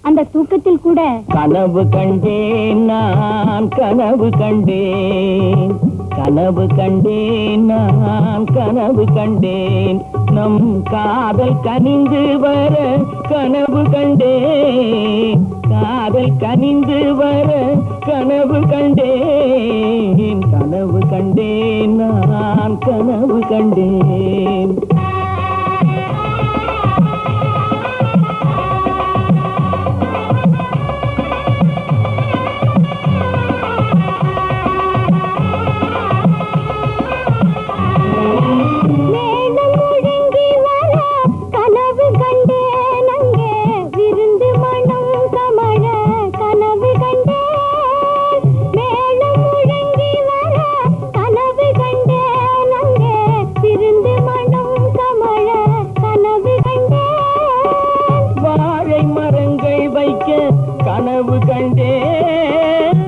அந்த தூக்கத்தில் கூட கனவு கண்டேன், நான் கனவு கண்டேன், கனவு கண்டேன், நான் கனவு கண்டேன். நம் காதல் கனிந்து வர கனவு கண்டேன், காதல் கனிந்து வர கனவு கண்டேன், கனவு கண்டேன், நான் கனவு கண்டேன். கனவு கண்டேன்,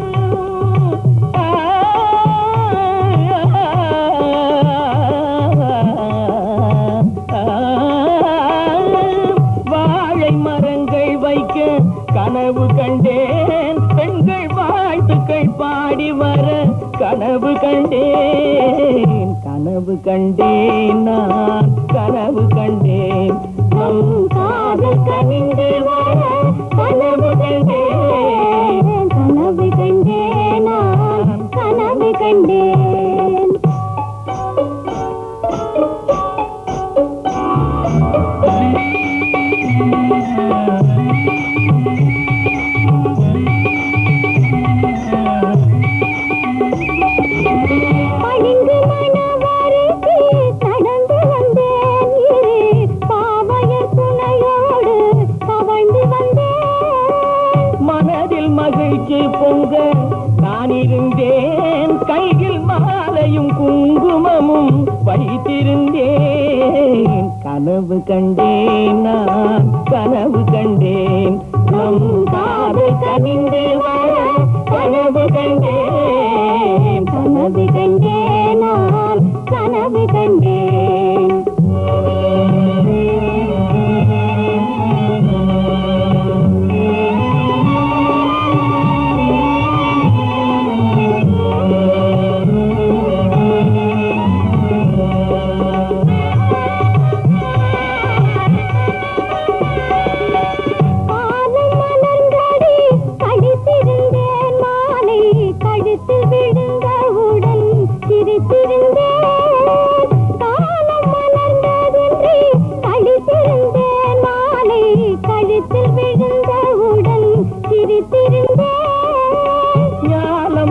வாழை மரங்கள் வைக்க கனவு கண்டேன், பெண்கள் வாழ்த்துக்கள் பாடி வர கனவு கண்டேன், கனவு கண்டேன், நான் கனவு கண்டேன். நம் காதல் கனிந்து வர கனவு கண்டேன், கனவு கண்டேன், நான் கனவு கண்டேன். பளிங்கு மணவரைக்கு நடந்து வந்தேன், பாவையர் துணையோடு தவழ்ந்து வந்தேன். மனதில் மகிழ்ச்சி பொங்க நான் இருந்தேன், கையில் மாலையும் குங்குமமும் வைத்திருந்தேன். கனவு கண்டேன், நான் கனவு கண்டேன். நம் காதல் கனிந்து வர கனவு கண்டேன், கனவு கண்டேன், நான் கனவு கண்டேன்.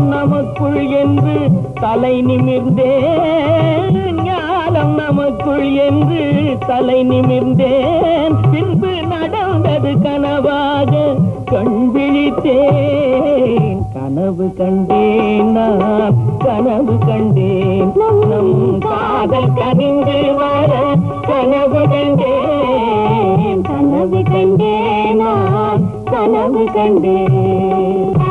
நமக்குள் என்று தலை நிமிர்ந்தேன், ஞானம் நமக்குள் என்று தலை நிமிர்ந்தேன். பின்பு நடந்தது கனவாக கண் விழித்தேன், கனவு கண்டேன், நான் கனவு கண்டேன். நம் காதல் கனிந்து வர கனவு கண்டேன், கனவு கண்டேன், நான் கனவு கண்டேன்.